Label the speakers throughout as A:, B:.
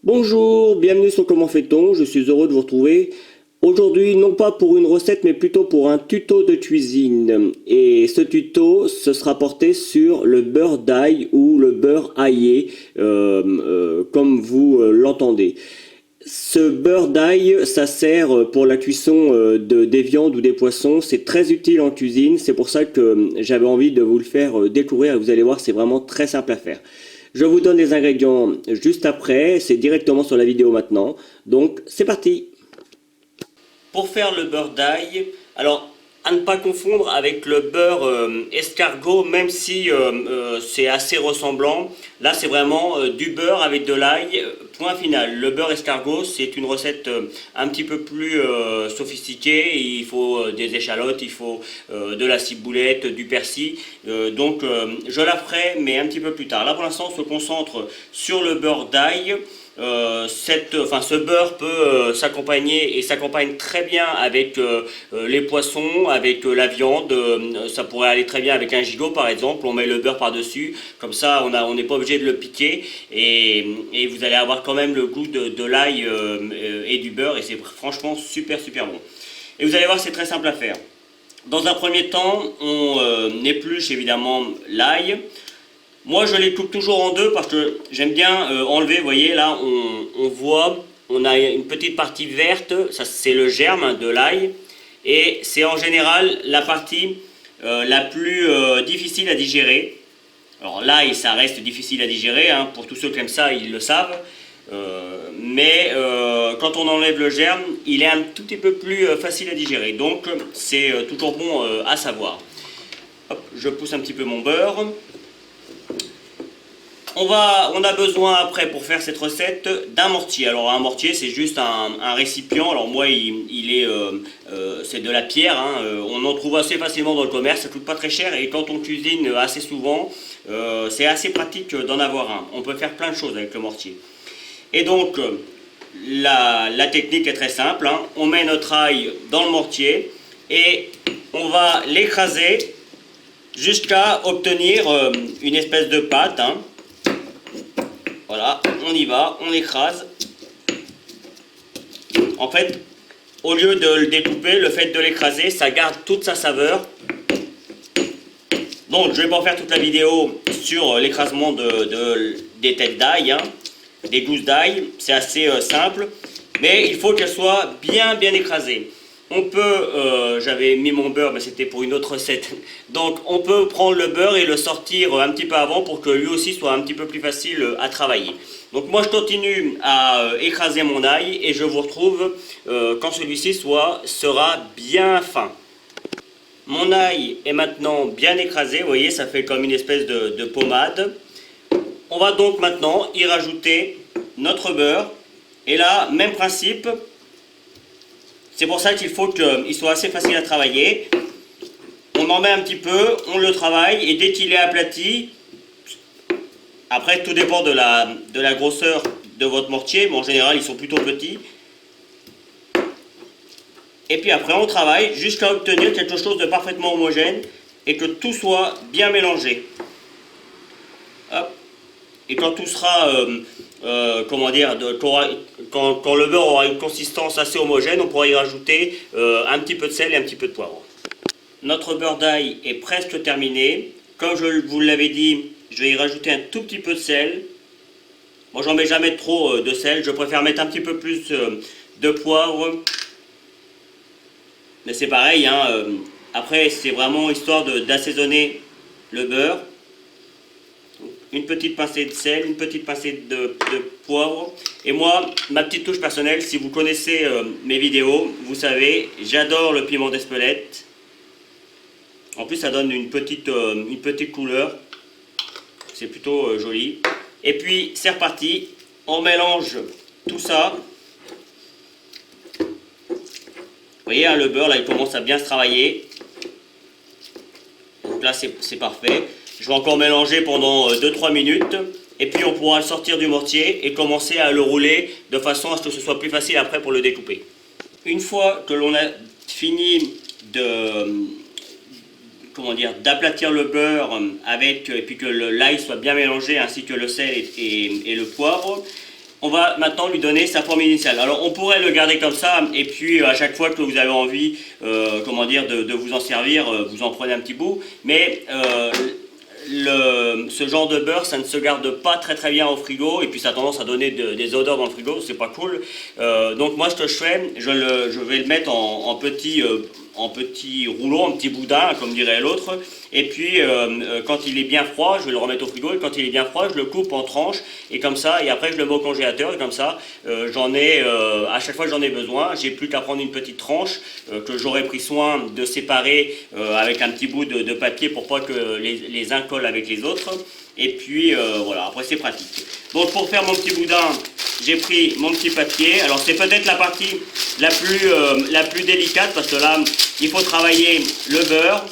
A: Bonjour, bienvenue sur Comment fait-on, je suis heureux de vous retrouver. Aujourd'hui, non pas pour une recette, mais plutôt pour un tuto de cuisine. Et ce tuto, ce sera porté sur le beurre d'ail ou le beurre aillé, comme vous l'entendez. Ce beurre d'ail, ça sert pour la cuisson des viandes ou des poissons. C'est très utile en cuisine. C'est pour ça que j'avais envie de vous le faire découvrir. Et vous allez voir, c'est vraiment très simple à faire. Je vous donne les ingrédients juste après. C'est directement sur la vidéo maintenant. Donc, c'est parti. Pour faire le beurre d'ail, alors à ne pas confondre avec le beurre escargot, même si c'est assez ressemblant. Là, c'est vraiment du beurre avec de l'ail, point final. Le beurre escargot, c'est une recette un petit peu plus sophistiquée. Il faut des échalotes, il faut de la ciboulette, du persil. Donc, je la ferai, mais un petit peu plus tard. Là, pour l'instant, on se concentre sur le beurre d'ail. Ce beurre peut s'accompagner et s'accompagne très bien avec les poissons, avec la viande. Ça pourrait aller très bien avec un gigot par exemple. On met le beurre par-dessus, comme ça on n'est pas obligé de le piquer et vous allez avoir quand même le goût de l'ail et du beurre et c'est franchement super super bon. Et vous allez voir, c'est très simple à faire. Dans un premier temps, on épluche évidemment l'ail. Moi, je les coupe toujours en deux parce que j'aime bien enlever. Vous voyez, là, on voit, on a une petite partie verte. Ça, c'est le germe de l'ail. Et c'est en général la partie la plus difficile à digérer. Alors l'ail, ça reste difficile à digérer. Hein, pour tous ceux qui aiment ça, ils le savent. Mais quand on enlève le germe, il est un tout petit peu plus facile à digérer. Donc, c'est toujours bon à savoir. Hop, je pousse un petit peu mon beurre. On a besoin après pour faire cette recette d'un mortier. Alors un mortier c'est juste un récipient. Alors moi c'est de la pierre. Hein. On en trouve assez facilement dans le commerce. Ça coûte pas très cher et quand on cuisine assez souvent, c'est assez pratique d'en avoir un. On peut faire plein de choses avec le mortier. Et donc la technique est très simple. Hein. On met notre ail dans le mortier et on va l'écraser jusqu'à obtenir une espèce de pâte. Hein. Voilà, on y va, on écrase. En fait, au lieu de le découper, le fait de l'écraser, ça garde toute sa saveur. Donc, je ne vais pas faire toute la vidéo sur l'écrasement des têtes d'ail, hein, des gousses d'ail. C'est assez simple, mais il faut qu'elles soient bien écrasées. On peut, j'avais mis mon beurre, mais c'était pour une autre recette. Donc on peut prendre le beurre et le sortir un petit peu avant pour que lui aussi soit un petit peu plus facile à travailler. Donc moi je continue à écraser mon ail et je vous retrouve quand celui-ci sera bien fin. Mon ail est maintenant bien écrasé, vous voyez, ça fait comme une espèce de pommade. On va donc maintenant y rajouter notre beurre. Et là, même principe. C'est pour ça qu'il faut qu'il soit assez facile à travailler. On en met un petit peu, on le travaille et dès qu'il est aplati, après tout dépend de la grosseur de votre mortier, mais en général ils sont plutôt petits. Et puis après on travaille jusqu'à obtenir quelque chose de parfaitement homogène et que tout soit bien mélangé. Hop. Et quand tout sera, comment dire, quand le beurre aura une consistance assez homogène, on pourra y rajouter un petit peu de sel et un petit peu de poivre. Notre beurre d'ail est presque terminé. Comme je vous l'avais dit, je vais y rajouter un tout petit peu de sel. Moi, j'en mets jamais trop de sel. Je préfère mettre un petit peu plus de poivre. Mais c'est pareil, hein, après, c'est vraiment histoire d'assaisonner le beurre. Une petite pincée de sel, une petite pincée de poivre. Et moi, ma petite touche personnelle, si vous connaissez mes vidéos, vous savez, j'adore le piment d'Espelette. En plus, ça donne une petite couleur. C'est plutôt joli. Et puis, c'est reparti. On mélange tout ça. Vous voyez, hein, le beurre, là, il commence à bien se travailler. Donc là, c'est parfait. Je vais encore mélanger pendant 2-3 minutes. Et puis, on pourra le sortir du mortier et commencer à le rouler de façon à ce que ce soit plus facile après pour le découper. Une fois que l'on a fini d'aplatir le beurre et puis que l'ail soit bien mélangé ainsi que le sel et le poivre, on va maintenant lui donner sa forme initiale. Alors on pourrait le garder comme ça et puis à chaque fois que vous avez envie comment dire, de vous en servir, vous en prenez un petit bout. Mais ce genre de beurre, ça ne se garde pas très bien au frigo et puis ça a tendance à donner des odeurs dans le frigo, c'est pas cool. Donc moi ce que je fais, je vais le mettre en petit rouleau, en petit boudin comme dirait l'autre, et puis quand il est bien froid je vais le remettre au frigo, et quand il est bien froid je le coupe en tranches et comme ça, et après je le mets au congélateur et comme ça j'en ai à chaque fois que j'en ai besoin, j'ai plus qu'à prendre une petite tranche que j'aurais pris soin de séparer avec un petit bout de papier pour pas que les uns collent avec les autres, et puis voilà, après c'est pratique. Donc pour faire mon petit boudin, j'ai pris mon petit papier. Alors c'est peut-être la partie la plus délicate parce que là il faut travailler le beurre.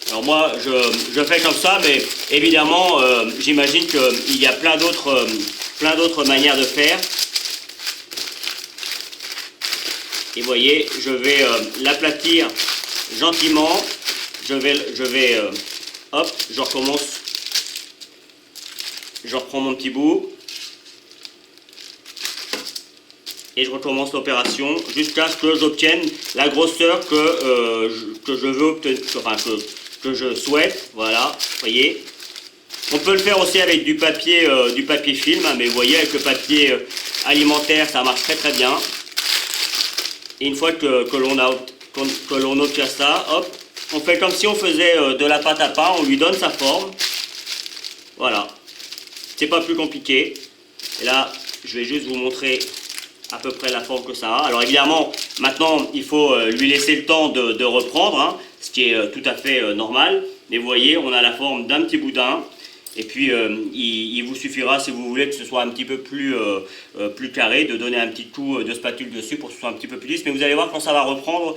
A: Alors moi je fais comme ça, mais évidemment j'imagine qu'il y a plein d'autres manières de faire. Et vous voyez, je vais l'aplatir gentiment. Hop, je recommence. Je reprends mon petit bout. Et je recommence l'opération jusqu'à ce que j'obtienne la grosseur que je veux obtenir, enfin que je souhaite. Voilà, vous voyez. On peut le faire aussi avec du papier film, hein, mais vous voyez, avec le papier alimentaire, ça marche très bien. Et une fois que l'on obtient ça, hop, on fait comme si on faisait de la pâte à pain, on lui donne sa forme. Voilà, c'est pas plus compliqué. Et là, je vais juste vous montrer à peu près la forme que ça a. Alors évidemment, maintenant, il faut lui laisser le temps de reprendre, hein, ce qui est tout à fait normal. Mais vous voyez, on a la forme d'un petit boudin. Et puis, il vous suffira, si vous voulez que ce soit un petit peu plus carré, de donner un petit coup de spatule dessus pour que ce soit un petit peu plus lisse. Mais vous allez voir, quand ça va reprendre,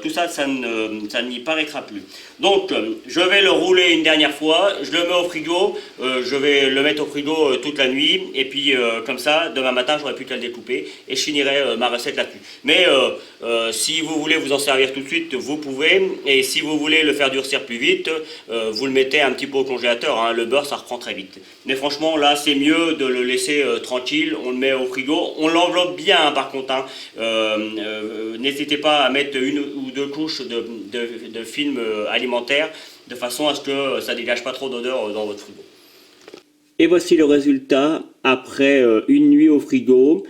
A: tout ça, ça n'y paraîtra plus. Donc, je vais le rouler une dernière fois, je le mets au frigo, je vais le mettre au frigo toute la nuit. Et puis, comme ça, demain matin, j'aurai plus qu'à le découper et je finirai ma recette là-dessus. Mais si vous voulez vous en servir tout de suite, vous pouvez. Et si vous voulez le faire durcir plus vite, vous le mettez un petit peu au congélateur, hein. Le beurre, ça reprend très vite. Mais franchement, là, c'est mieux de le laisser tranquille. On le met au frigo. On l'enveloppe bien, hein, par contre. Hein. N'hésitez pas à mettre une ou deux couches de film alimentaire de façon à ce que ça ne dégage pas trop d'odeur dans votre frigo. Et voici le résultat après une nuit au frigo.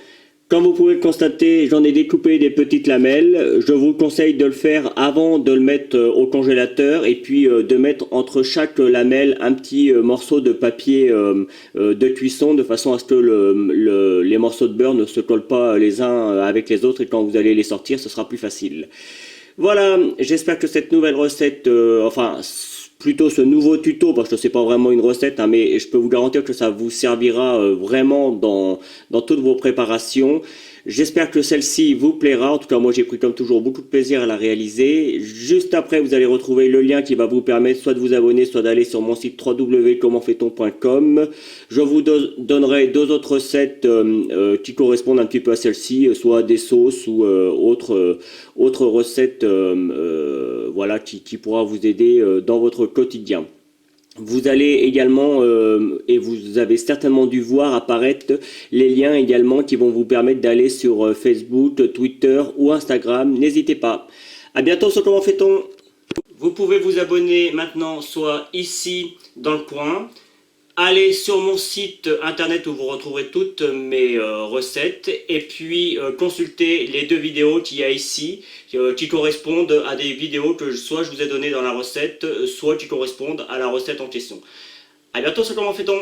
A: Comme vous pouvez le constater, j'en ai découpé des petites lamelles. Je vous conseille de le faire avant de le mettre au congélateur et puis de mettre entre chaque lamelle un petit morceau de papier de cuisson de façon à ce que les morceaux de beurre ne se collent pas les uns avec les autres et quand vous allez les sortir, ce sera plus facile. Voilà, j'espère que cette nouvelle recette, plutôt ce nouveau tuto, parce que c'est pas vraiment une recette, hein, mais je peux vous garantir que ça vous servira vraiment dans toutes vos préparations. J'espère que celle-ci vous plaira. En tout cas, moi j'ai pris comme toujours beaucoup de plaisir à la réaliser. Juste après, vous allez retrouver le lien qui va vous permettre soit de vous abonner, soit d'aller sur mon site www.commentfaiton.com. Je vous donnerai deux autres recettes qui correspondent un petit peu à celle-ci, soit des sauces ou autres recettes voilà, qui pourra vous aider dans votre quotidien. Vous allez également, et vous avez certainement dû voir apparaître les liens également qui vont vous permettre d'aller sur Facebook, Twitter ou Instagram. N'hésitez pas. À bientôt sur Comment fait-on. Vous pouvez vous abonner maintenant soit ici dans le coin. Allez sur mon site internet où vous retrouverez toutes mes recettes et puis consultez les deux vidéos qu'il y a ici qui correspondent à des vidéos que soit je vous ai données dans la recette, soit qui correspondent à la recette en question. A bientôt sur Comment fait-on.